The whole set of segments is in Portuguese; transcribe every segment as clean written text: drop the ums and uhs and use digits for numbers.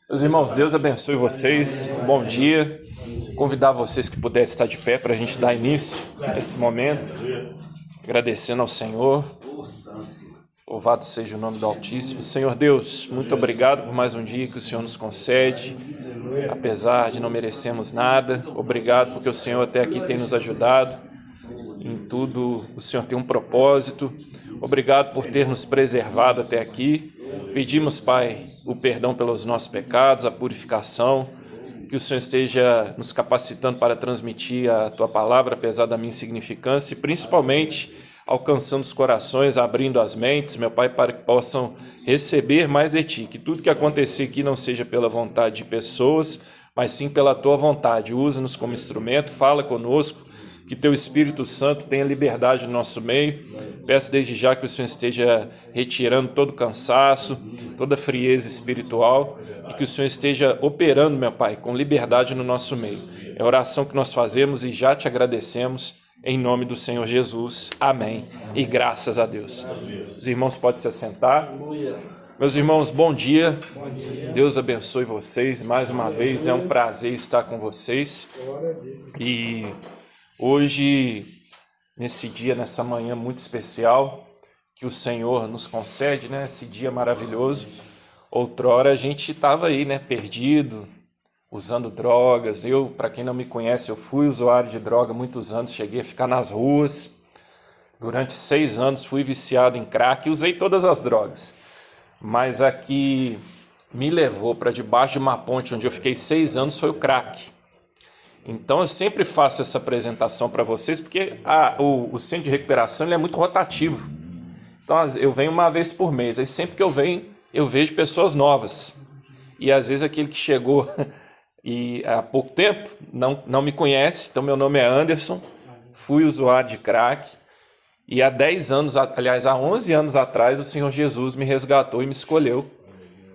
Meus irmãos, Deus abençoe vocês. Bom dia. Convidar vocês que puderem estar de pé para a gente dar início nesse momento, agradecendo ao Senhor. Louvado seja o nome do Altíssimo. Senhor Deus, muito obrigado por mais um dia que o Senhor nos concede, apesar de não merecermos nada. Obrigado porque o Senhor até aqui tem nos ajudado. Em tudo o Senhor tem um propósito. Obrigado por ter nos preservado até aqui. Pedimos, Pai, o perdão pelos nossos pecados, a purificação, que o Senhor esteja nos capacitando para transmitir a Tua palavra, apesar da minha insignificância, e principalmente alcançando os corações, abrindo as mentes, meu Pai, para que possam receber mais de Ti, que tudo que acontecer aqui não seja pela vontade de pessoas, mas sim pela Tua vontade. Usa-nos como instrumento, fala conosco, que Teu Espírito Santo tenha liberdade no nosso meio. Peço desde já que o Senhor esteja retirando todo cansaço, toda frieza espiritual e que o Senhor esteja operando, meu Pai, com liberdade no nosso meio. É a oração que nós fazemos e já te agradecemos em nome do Senhor Jesus. Amém. E graças a Deus. Os irmãos podem se assentar. Meus irmãos, bom dia. Deus abençoe vocês. Mais uma vez é um prazer estar com vocês. E hoje, nesse dia, nessa manhã muito especial que o Senhor nos concede, né? Esse dia maravilhoso. Outrora a gente estava aí, né? Perdido, usando drogas. Eu, para quem não me conhece, eu fui usuário de droga há muitos anos. Cheguei a ficar nas ruas. Durante 6 anos fui viciado em crack e usei todas as drogas. Mas a que me levou para debaixo de uma ponte onde eu fiquei 6 anos foi o crack. Então eu sempre faço essa apresentação para vocês porque o centro de recuperação ele é muito rotativo. Então eu venho uma vez por mês, aí sempre que eu venho eu vejo pessoas novas. E às vezes aquele que chegou e há pouco tempo não me conhece, então meu nome é Anderson, fui usuário de crack e há 10 anos, aliás há 11 anos atrás o Senhor Jesus me resgatou e me escolheu.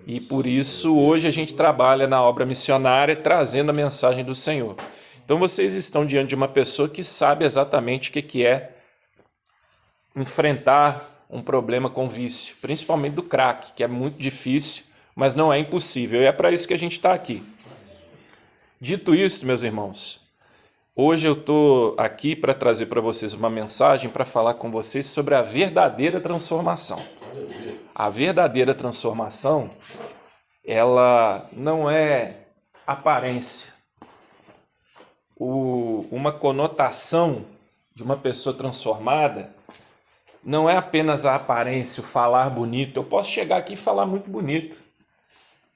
E por isso hoje a gente trabalha na obra missionária trazendo a mensagem do Senhor. Então vocês estão diante de uma pessoa que sabe exatamente o que é enfrentar um problema com vício, principalmente do crack, que é muito difícil, mas não é impossível. E é para isso que a gente está aqui. Dito isso, meus irmãos, hoje eu estou aqui para trazer para vocês uma mensagem, para falar com vocês sobre a verdadeira transformação. A verdadeira transformação, ela não é aparência. Uma conotação de uma pessoa transformada não é apenas a aparência, o falar bonito. Eu posso chegar aqui e falar muito bonito.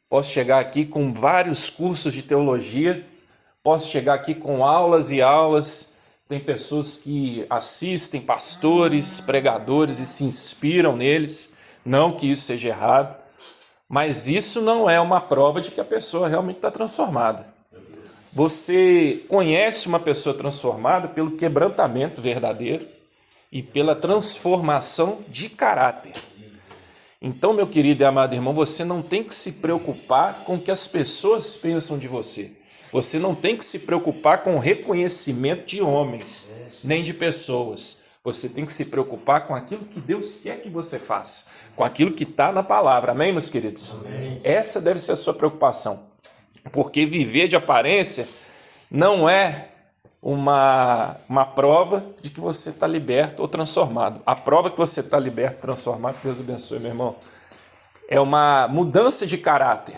Posso chegar aqui com vários cursos de teologia. Posso chegar aqui com aulas e aulas. Tem pessoas que assistem, pastores, pregadores e se inspiram neles. Não que isso seja errado, mas isso não é uma prova de que a pessoa realmente está transformada. Você conhece uma pessoa transformada pelo quebrantamento verdadeiro e pela transformação de caráter. Então, meu querido e amado irmão, você não tem que se preocupar com o que as pessoas pensam de você. Você não tem que se preocupar com o reconhecimento de homens, nem de pessoas. Você tem que se preocupar com aquilo que Deus quer que você faça, com aquilo que está na palavra. Amém, meus queridos? Amém. Essa deve ser a sua preocupação. Porque viver de aparência não é uma prova de que você está liberto ou transformado. A prova que você está liberto e transformado, Deus abençoe, meu irmão, é uma mudança de caráter.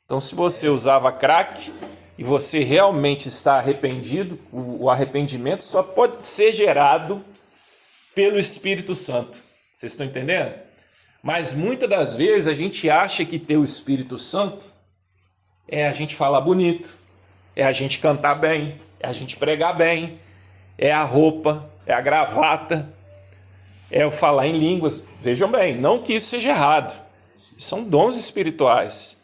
Então, se você usava crack e você realmente está arrependido, o arrependimento só pode ser gerado pelo Espírito Santo. Vocês estão entendendo? Mas muitas das vezes a gente acha que ter o Espírito Santo é a gente falar bonito, é a gente cantar bem, é a gente pregar bem, é a roupa, é a gravata, é o falar em línguas. Vejam bem, não que isso seja errado, são dons espirituais.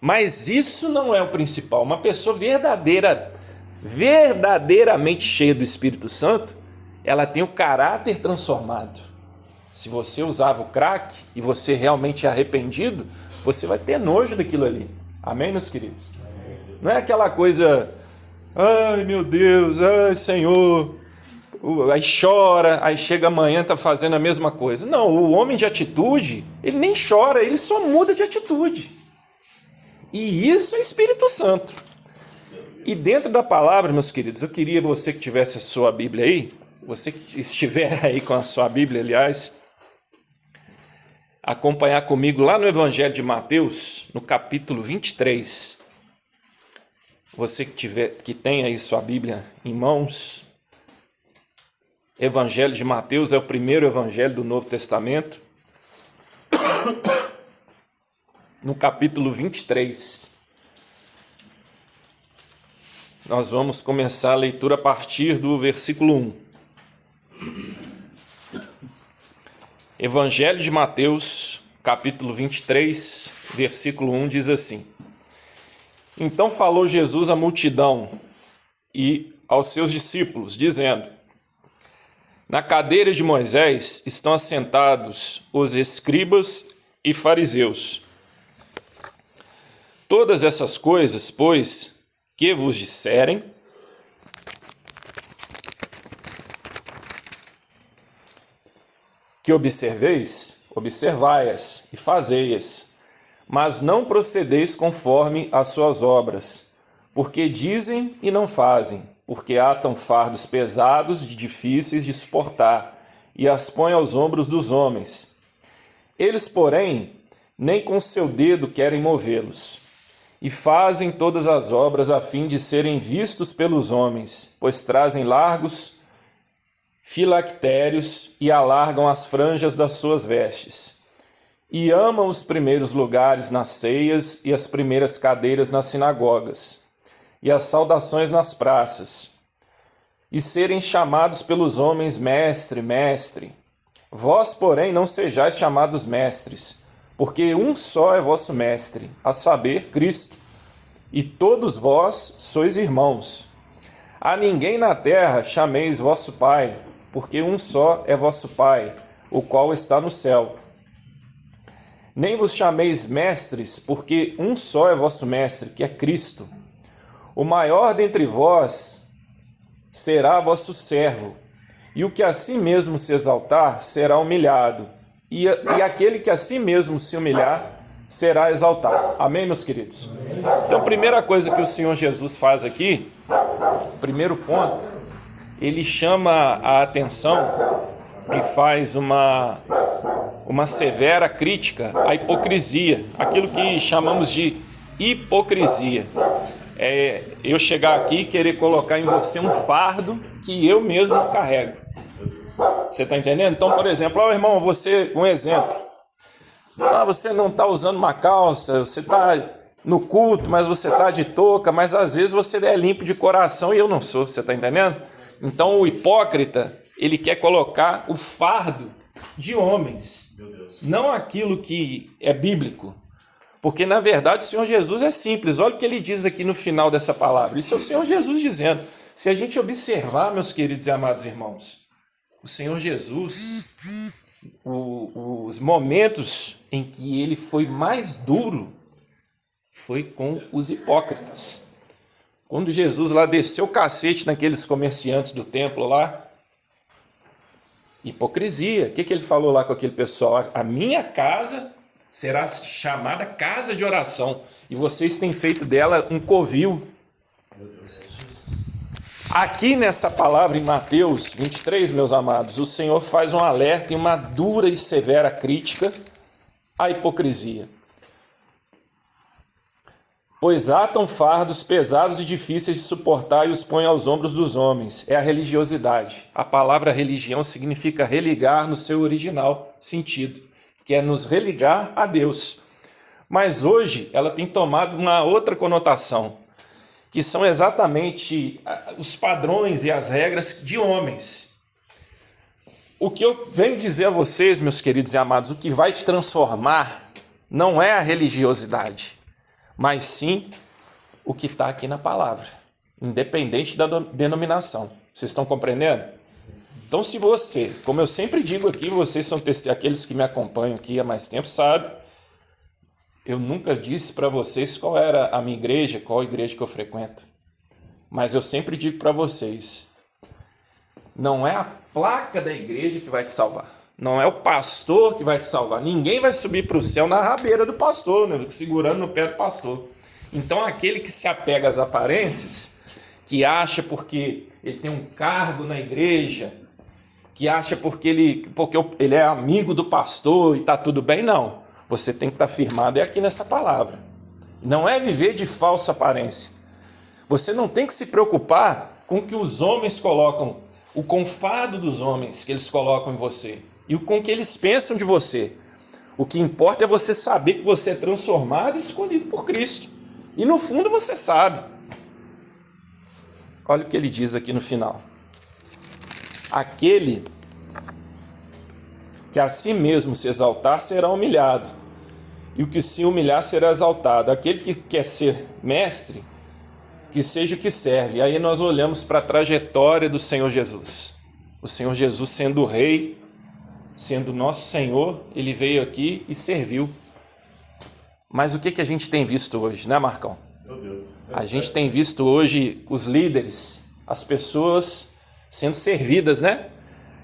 Mas isso não é o principal. Uma pessoa verdadeiramente cheia do Espírito Santo, ela tem o caráter transformado. Se você usava o crack e você realmente é arrependido, você vai ter nojo daquilo ali. Amém, meus queridos? Não é aquela coisa, ai meu Deus, ai Senhor, aí chora, aí chega amanhã está fazendo a mesma coisa. Não, o homem de atitude, ele nem chora, ele só muda de atitude. E isso é Espírito Santo. E dentro da palavra, meus queridos, eu queria você que tivesse a sua Bíblia aí, você que estiver aí com a sua Bíblia, aliás, acompanhar comigo lá no Evangelho de Mateus, no capítulo 23. Você que tem aí sua Bíblia em mãos, Evangelho de Mateus é o primeiro evangelho do Novo Testamento. No capítulo 23. Nós vamos começar a leitura a partir do versículo 1. Evangelho de Mateus, capítulo 23, versículo 1 diz assim: Então falou Jesus à multidão e aos seus discípulos, dizendo: Na cadeira de Moisés estão assentados os escribas e fariseus. Todas essas coisas, pois, que vos disserem, que observeis, observai-as e fazei-as, mas não procedeis conforme as suas obras, porque dizem e não fazem, porque atam fardos pesados e difíceis de suportar, e as põem aos ombros dos homens. Eles, porém, nem com seu dedo querem movê-los, e fazem todas as obras a fim de serem vistos pelos homens, pois trazem largos filactérios e alargam as franjas das suas vestes, e amam os primeiros lugares nas ceias e as primeiras cadeiras nas sinagogas, e as saudações nas praças, e serem chamados pelos homens mestre, mestre. Vós, porém, não sejais chamados mestres, porque um só é vosso mestre, a saber, Cristo, e todos vós sois irmãos. A ninguém na terra chameis vosso Pai, porque um só é vosso Pai, o qual está no céu. Nem vos chameis mestres, porque um só é vosso mestre, que é Cristo. O maior dentre vós será vosso servo, e o que a si mesmo se exaltar será humilhado, e aquele que a si mesmo se humilhar será exaltado. Amém, meus queridos? Então, a primeira coisa que o Senhor Jesus faz aqui, primeiro ponto, ele chama a atenção e faz uma severa crítica à hipocrisia, aquilo que chamamos de hipocrisia. É eu chegar aqui e querer colocar em você um fardo que eu mesmo carrego. Você está entendendo? Então, por exemplo, irmão, você, um exemplo. Você não está usando uma calça, você está no culto, mas você está de touca, mas às vezes você é limpo de coração e eu não sou, você está entendendo? Então o hipócrita, ele quer colocar o fardo de homens, não aquilo que é bíblico. Porque na verdade o Senhor Jesus é simples. Olha o que ele diz aqui no final dessa palavra. Isso é o Senhor Jesus dizendo. Se a gente observar, meus queridos e amados irmãos, o Senhor Jesus, os momentos em que ele foi mais duro foi com os hipócritas. Quando Jesus lá desceu o cacete naqueles comerciantes do templo lá, hipocrisia. O que ele falou lá com aquele pessoal? A minha casa será chamada casa de oração, e vocês têm feito dela um covil. Aqui nessa palavra em Mateus 23, meus amados, o Senhor faz um alerta e uma dura e severa crítica à hipocrisia. Pois atam fardos pesados e difíceis de suportar e os põem aos ombros dos homens. É a religiosidade. A palavra religião significa religar no seu original sentido, que é nos religar a Deus. Mas hoje ela tem tomado uma outra conotação, que são exatamente os padrões e as regras de homens. O que eu venho dizer a vocês, meus queridos e amados, o que vai te transformar não é a religiosidade, mas sim o que está aqui na palavra, independente da denominação. Vocês estão compreendendo? Então, se você, como eu sempre digo aqui, vocês são aqueles que me acompanham aqui há mais tempo, sabem, eu nunca disse para vocês qual era a minha igreja, qual igreja que eu frequento. Mas eu sempre digo para vocês, Não é a placa da igreja que vai te salvar. Não é o pastor que vai te salvar. Ninguém vai subir para o céu na rabeira do pastor, né? Segurando no pé do pastor. Então, aquele que se apega às aparências, que acha porque ele tem um cargo na igreja, que acha porque ele é amigo do pastor e está tudo bem, não. Você tem que estar firmado aqui nessa palavra. Não é viver de falsa aparência. Você não tem que se preocupar com o que os homens colocam, o confado dos homens que eles colocam em você e com o que eles pensam de você. O que importa é você saber que você é transformado e escolhido por Cristo. E no fundo você sabe. Olha o que ele diz aqui no final. Aquele que a si mesmo se exaltar será humilhado, e o que se humilhar será exaltado. Aquele que quer ser mestre, que seja o que serve. Aí nós olhamos para a trajetória do Senhor Jesus. O Senhor Jesus sendo o rei, sendo nosso Senhor, ele veio aqui e serviu. Mas o que a gente tem visto hoje, né, Marcão? Meu Deus. A gente tem visto hoje os líderes, as pessoas sendo servidas, né?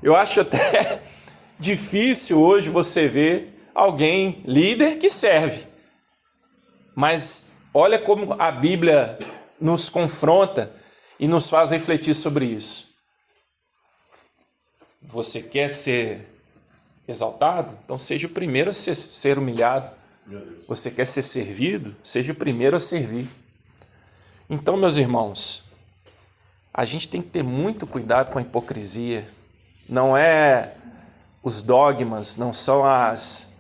Eu acho até difícil hoje você ver alguém líder que serve. Mas olha como a Bíblia nos confronta e nos faz refletir sobre isso. Você quer ser exaltado? Então seja o primeiro a ser humilhado. Você quer ser servido? Seja o primeiro a servir. Então, meus irmãos, a gente tem que ter muito cuidado com a hipocrisia. Não é os dogmas, não são as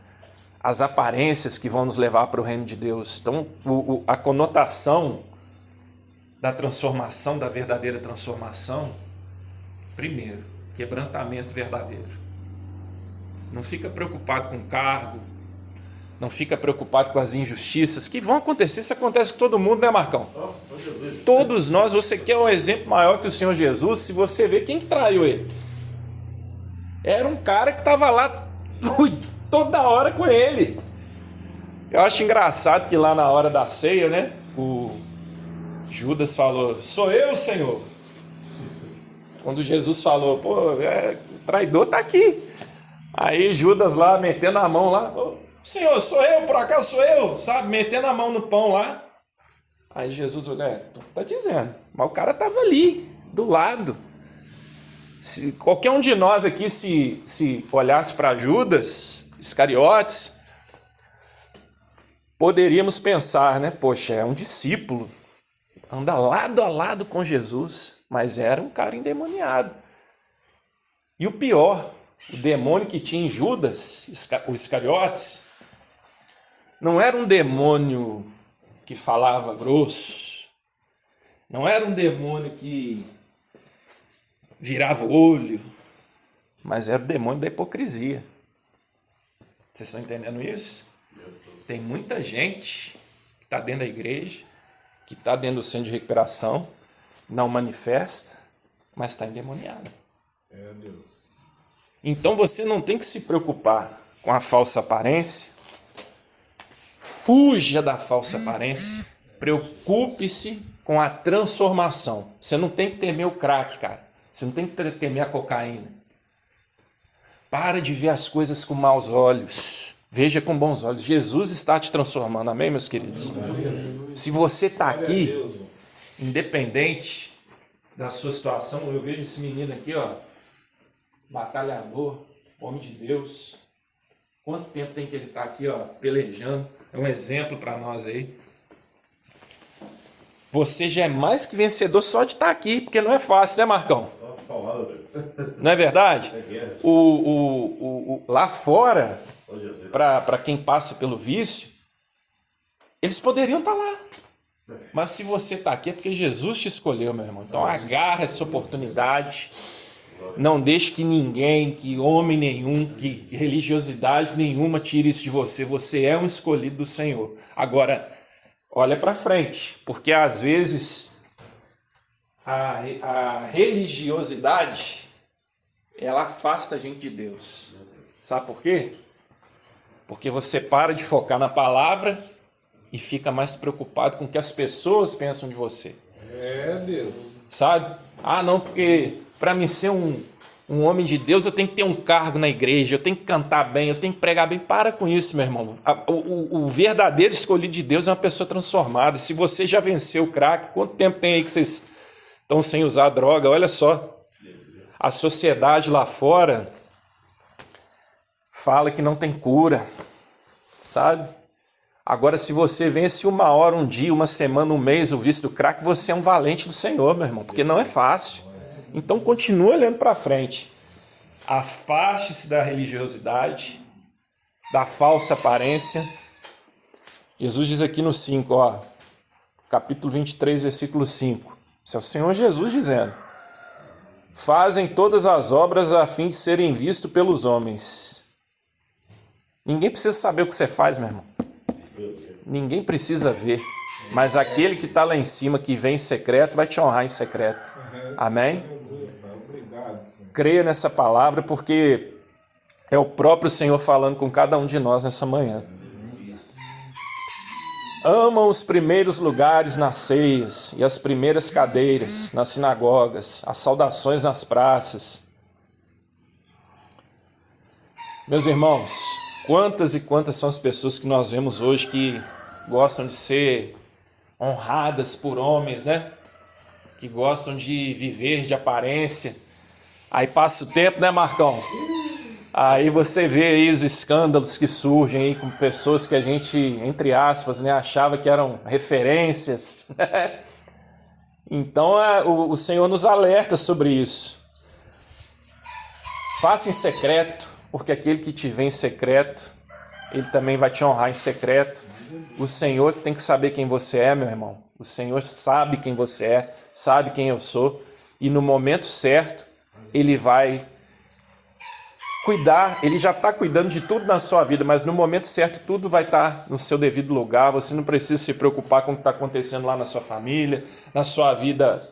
aparências que vão nos levar para o reino de Deus. Então, a conotação da transformação, da verdadeira transformação, primeiro, quebrantamento verdadeiro. Não fica preocupado com cargo, não fica preocupado com as injustiças que vão acontecer. Isso acontece com todo mundo, né, Marcão? Todos nós. Você quer um exemplo maior que o Senhor Jesus? Se você vê quem que traiu ele, era um cara que estava lá toda hora com ele. Eu acho engraçado que lá na hora da ceia, né, o Judas falou: sou eu, Senhor. Quando Jesus falou: pô, o traidor tá aqui. Aí Judas lá metendo a mão lá: Senhor, sou eu, por acaso sou eu, sabe? Metendo a mão no pão lá. Aí Jesus falou: tu tá dizendo, mas o cara tava ali, do lado. Se qualquer um de nós aqui se olhasse para Judas Iscariotes, poderíamos pensar, né? Poxa, é um discípulo, anda lado a lado com Jesus, mas era um cara endemoniado. E o pior, o demônio que tinha em Judas, o Iscariotes, não era um demônio que falava grosso, não era um demônio que virava o olho, mas era o demônio da hipocrisia. Vocês estão entendendo isso? Tem muita gente que está dentro da igreja, que está dentro do centro de recuperação, não manifesta, mas está endemoniado. Então você não tem que se preocupar com a falsa aparência. Fuja da falsa aparência. Preocupe-se com a transformação. Você não tem que temer o crack, cara. Você não tem que temer a cocaína. Para de ver as coisas com maus olhos. Veja com bons olhos. Jesus está te transformando. Amém, meus queridos? Se você está aqui, independente da sua situação, eu vejo esse menino aqui, ó, batalhador, homem de Deus. Quanto tempo tem que ele está aqui, ó, pelejando? É um exemplo para nós aí. Você já é mais que vencedor só de estar aqui, porque não é fácil, né, Marcão? Não é verdade? Lá fora, para quem passa pelo vício, eles poderiam estar lá. Mas se você está aqui é porque Jesus te escolheu, meu irmão. Então agarra essa oportunidade. Não deixe que ninguém, que homem nenhum, que religiosidade nenhuma tire isso de você. Você é um escolhido do Senhor. Agora, olha para frente, porque às vezes a religiosidade, ela afasta a gente de Deus. Sabe por quê? Porque você para de focar na palavra e fica mais preocupado com o que as pessoas pensam de você. Deus. Sabe? Ah, não, porque para me ser um homem de Deus, eu tenho que ter um cargo na igreja, eu tenho que cantar bem, eu tenho que pregar bem. Para com isso, meu irmão. O verdadeiro escolhido de Deus é uma pessoa transformada. Se você já venceu o crack, quanto tempo tem aí que vocês estão sem usar droga? Olha só, a sociedade lá fora fala que não tem cura, sabe? Agora, se você vence 1 hora, 1 dia, 1 semana, 1 mês o vício do crack, você é um valente do Senhor, meu irmão, porque não é fácil. Então, continue olhando para frente. Afaste-se da religiosidade, da falsa aparência. Jesus diz aqui no 5, ó, capítulo 23, versículo 5. Isso é o Senhor Jesus dizendo. Fazem todas as obras a fim de serem vistos pelos homens. Ninguém precisa saber o que você faz, meu irmão. Ninguém precisa ver. Mas aquele que está lá em cima, que vem em secreto, vai te honrar em secreto. Amém? Creia nessa palavra, porque é o próprio Senhor falando com cada um de nós nessa manhã. Amam os primeiros lugares nas ceias e as primeiras cadeiras nas sinagogas, as saudações nas praças. Meus irmãos, quantas e quantas são as pessoas que nós vemos hoje que gostam de ser honradas por homens, né? Que gostam de viver de aparência. Aí passa o tempo, né, Marcão? Aí você vê aí os escândalos que surgem aí com pessoas que a gente, entre aspas, né, achava que eram referências. Então o Senhor nos alerta sobre isso. Faça em secreto, porque aquele que te vê em secreto, ele também vai te honrar em secreto. O Senhor tem que saber quem você é, meu irmão. O Senhor sabe quem você é, sabe quem eu sou. E no momento certo, Ele vai cuidar. Ele já está cuidando de tudo na sua vida, mas no momento certo, tudo vai estar no seu devido lugar. Você não precisa se preocupar com o que está acontecendo lá na sua família, na sua vida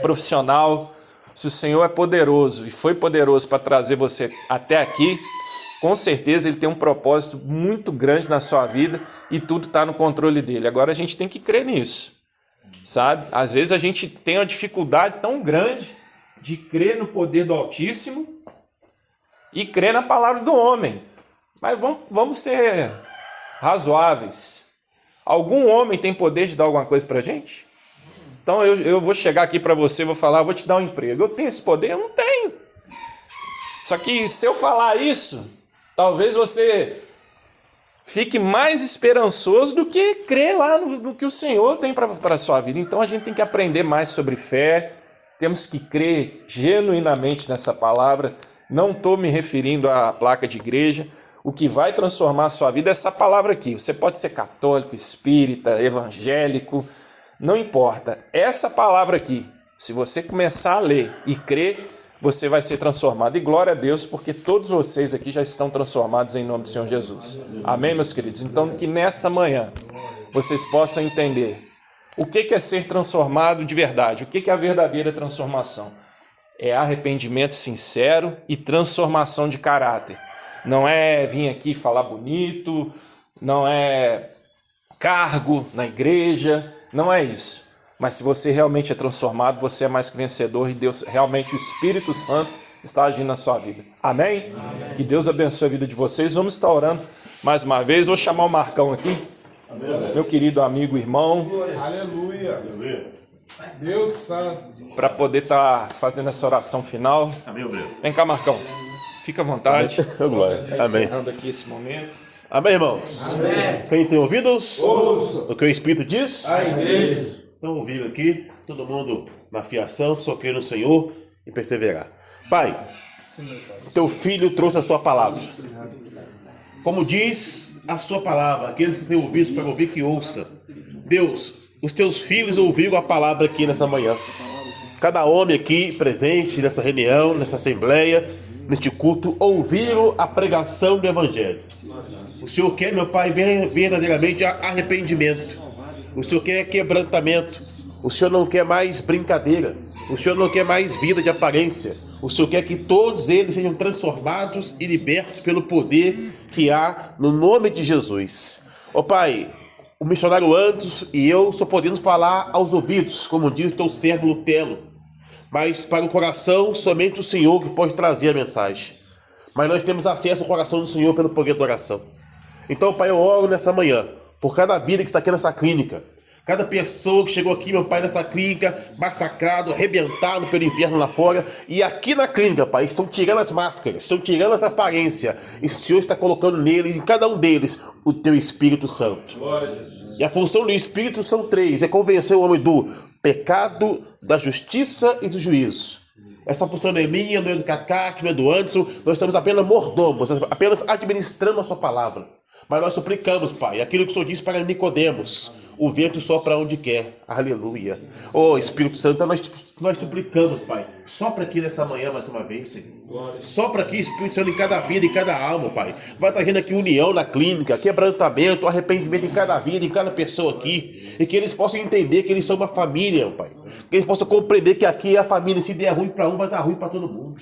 profissional. Se o Senhor é poderoso e foi poderoso para trazer você até aqui, com certeza Ele tem um propósito muito grande na sua vida e tudo está no controle dEle. Agora a gente tem que crer nisso, sabe? Às vezes a gente tem uma dificuldade tão grande de crer no poder do Altíssimo e crer na palavra do homem. Mas vamos ser razoáveis. Algum homem tem poder de dar alguma coisa para a gente? Então eu vou chegar aqui para você, vou falar, vou te dar um emprego. Eu tenho esse poder? Eu não tenho. Só que se eu falar isso, talvez você fique mais esperançoso do que crer lá no que o Senhor tem para a sua vida. Então a gente tem que aprender mais sobre fé, temos que crer genuinamente nessa palavra. Não estou me referindo à placa de igreja. O que vai transformar a sua vida é essa palavra aqui. Você pode ser católico, espírita, evangélico, não importa. Essa palavra aqui, se você começar a ler e crer, você vai ser transformado. E glória a Deus, porque todos vocês aqui já estão transformados em nome do Senhor Jesus. Amém, meus queridos? Então, que nesta manhã vocês possam entender o que é ser transformado de verdade, o que é a verdadeira transformação. É arrependimento sincero e transformação de caráter. Não é vir aqui falar bonito, não é cargo na igreja, não é isso. Mas se você realmente é transformado, você é mais que vencedor e Deus, realmente o Espírito Santo está agindo na sua vida. Amém? Amém. Que Deus abençoe a vida de vocês. Vamos estar orando mais uma vez. Vou chamar o Marcão aqui. Amém. Meu querido amigo, irmão. Aleluia. Deus santo. Para poder estar fazendo essa oração final. Amém. Vem cá, Marcão. Fica à vontade. Amém. Encerrando aqui esse momento. Amém, irmãos? Amém. Quem tem ouvidos? Ouça o que o Espírito diz? A igreja. Então, ouvindo aqui, todo mundo na fiação, só crer no Senhor e perseverar. Pai, teu filho trouxe a sua palavra. Como diz a sua palavra, aqueles que têm ouvidos para ouvir, que ouça. Deus, os teus filhos ouviram a palavra aqui nessa manhã. Cada homem aqui presente nessa reunião, nessa assembleia, neste culto, ouviram a pregação do Evangelho. O Senhor quer, meu Pai, verdadeiramente arrependimento. O Senhor quer quebrantamento. O Senhor não quer mais brincadeira. O Senhor não quer mais vida de aparência. O Senhor quer que todos eles sejam transformados e libertos pelo poder que há no nome de Jesus. Ó Pai, o missionário Anderson e eu só podemos falar aos ouvidos, como diz o teu servo Lutelo. mas para o coração, somente o Senhor que pode trazer a mensagem. Mas nós temos acesso ao coração do Senhor pelo poder da oração. Então, Pai, eu oro nessa manhã por cada vida que está aqui nessa clínica. Cada pessoa que chegou aqui, meu Pai, nessa clínica, massacrado, arrebentado pelo inferno lá fora. E aqui na clínica, Pai, estão tirando as máscaras, estão tirando essa aparência. E o Senhor está colocando neles, em cada um deles, o Teu Espírito Santo. Glória a Jesus. E a função do Espírito são 3. É convencer o homem do pecado, da justiça e do juízo. Essa função não é minha, não é do Cacá, não é do Anderson. Nós estamos apenas mordomos, apenas administrando a sua palavra. Mas nós suplicamos, Pai, aquilo que o Senhor disse para Nicodemos: o vento sopra onde quer. Aleluia. Oh, Espírito Santo, nós suplicamos, Pai. Sopra aqui nessa manhã mais uma vez, Senhor. Sopra aqui, Espírito Santo, em cada vida, em cada alma, Pai. Vai trazendo aqui união na clínica, quebrantamento, arrependimento em cada vida, em cada pessoa aqui. E que eles possam entender que eles são uma família, Pai. Que eles possam compreender que aqui é a família. Se der ruim para um, vai dar ruim para todo mundo.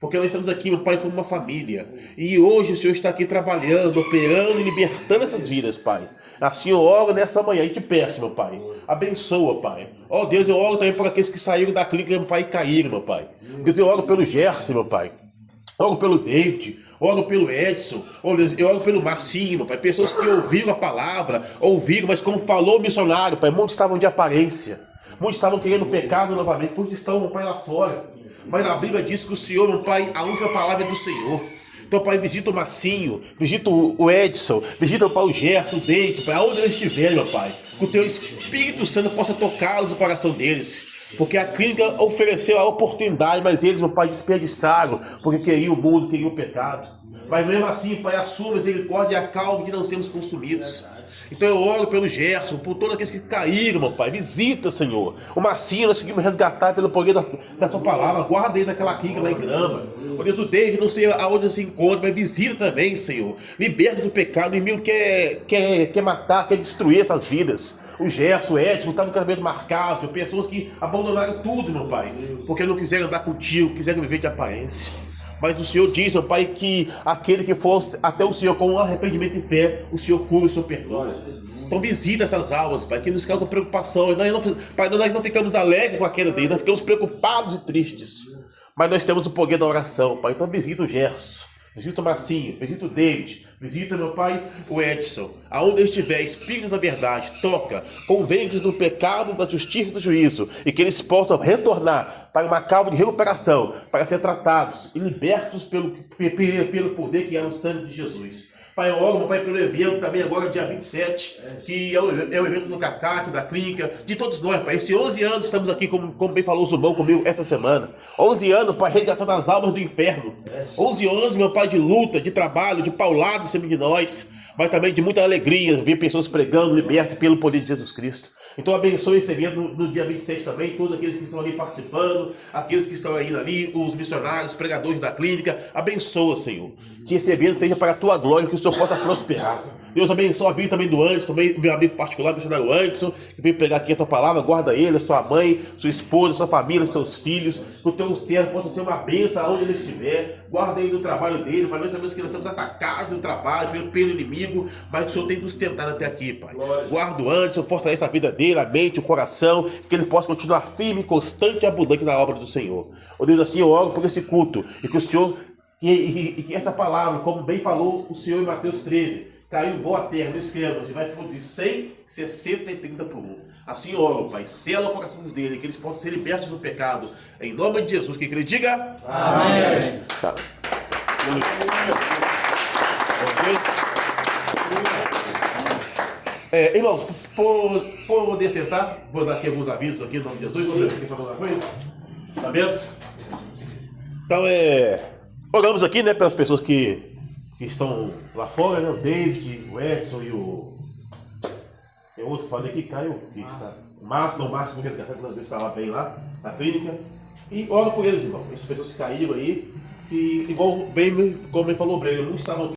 Porque nós estamos aqui, meu Pai, como uma família. E hoje o Senhor está aqui trabalhando, operando e libertando essas vidas, Pai. Assim eu oro nessa manhã e te peço, meu Pai. Abençoa, Pai. Ó Deus, eu oro também por aqueles que saíram da clínica, meu Pai, e caíram, meu Pai. Deus, eu oro pelo Gerson, meu Pai. Oro pelo David. Oro pelo Edson. Eu oro pelo Marcinho, meu Pai. Pessoas que ouviram a palavra, ouviram, mas como falou o missionário, Pai, muitos estavam de aparência. Muitos estavam querendo pecado novamente. Muitos estão, meu Pai, lá fora. Mas a Bíblia diz que o Senhor, meu Pai, a última palavra é do Senhor. Então, Pai, visita o Marcinho, visita o Edson, visita o Pai, o Gerson, o Deite, Pai, aonde eles estiverem, meu Pai. Que o Teu Espírito Santo possa tocá-los no coração deles. Porque a clínica ofereceu a oportunidade, mas eles, meu Pai, desperdiçaram, porque queriam o mundo, queriam o pecado. Mas mesmo assim, Pai, a sua misericórdia é a causa de não sermos consumidos. Então eu oro pelo Gerson, por todos aqueles que caíram, meu Pai. Visita, Senhor. O Marcinho, nós conseguimos resgatar pelo poder da sua palavra. Guarda ele naquela clínica lá em Grama. Por Deus, o David, não sei aonde se encontra, mas visita também, Senhor. Liberta do pecado. O inimigo quer matar, quer destruir essas vidas. O Gerson, o Edson, está no casamento marcado. Pessoas que abandonaram tudo, meu Pai. Porque não quiseram andar contigo, quiseram viver de aparência. Mas o Senhor diz, meu Pai, que aquele que for até o Senhor com arrependimento e fé, o Senhor cura e o Senhor perdoa. Então visita essas almas, Pai, que nos causam preocupação. Pai, nós não ficamos alegres com a queda dele, nós ficamos preocupados e tristes. Mas nós temos o poder da oração, Pai. Então visita o Gerson, visita o Marcinho, visita o David, visita, meu Pai, o Edson. Aonde estiver, Espírito da verdade, toca, convence do pecado, da justiça e do juízo, e que eles possam retornar para uma causa de recuperação, para ser tratados e libertos pelo poder que é no sangue de Jesus. Pai, eu oro, meu Pai, pelo evento também agora, dia 27, que é o evento do Cacá, da clínica, de todos nós, Pai. Esses 11 anos estamos aqui, como bem falou o Zumão comigo essa semana. 11 anos, Pai, resgatando as almas do inferno. 11 anos, meu Pai, de luta, de trabalho, de paulado em cima de nós, mas também de muita alegria, ver pessoas pregando, libertas pelo poder de Jesus Cristo. Então abençoe esse evento no dia 27 também, todos aqueles que estão ali participando, aqueles que estão indo ali, os missionários, pregadores da clínica. Abençoa, Senhor. Que esse evento seja para a Tua glória, que o Senhor possa prosperar. Deus abençoe a vida também do Anderson, meu amigo particular, o missionário Anderson, que veio pregar aqui a Tua palavra. Guarda ele, a sua mãe, sua esposa, sua família, seus filhos. Que o Teu servo possa ser uma bênção aonde ele estiver. Guarda ele no trabalho dele, Pai. Nós sabemos que nós estamos atacados no trabalho pelo inimigo, mas o Senhor tem nos sustentado até aqui, Pai. Guarda o Anderson, fortalece a vida dele, a mente, o coração, que ele possa continuar firme, constante e abundante na obra do Senhor. Ó Deus, assim eu oro por esse culto, e que o Senhor, e que essa palavra, como bem falou o Senhor em Mateus 13, caiu em boa terra, não escreva, você vai produzir 100, 60 e 30 por um. Assim eu oro, Pai, sela o coração dele, que eles possam ser libertos do pecado, em nome de Jesus. Quem crê, diga amém. Tá. Irmãos, por poder sentar, vou dar aqui alguns avisos aqui em nome de Jesus. Vamos ver se alguma coisa. Tá benção? Então, oramos aqui, né, pelas pessoas que estão lá fora, né? O David, o Edson e o... Tem outro que falei aqui, Caio, que está... O Márcio, vou resgatar, que nós está lá bem lá, na clínica. E oro por eles, irmão. Essas pessoas que caíram aí, que, igual bem, como ele falou, Breno, não estavam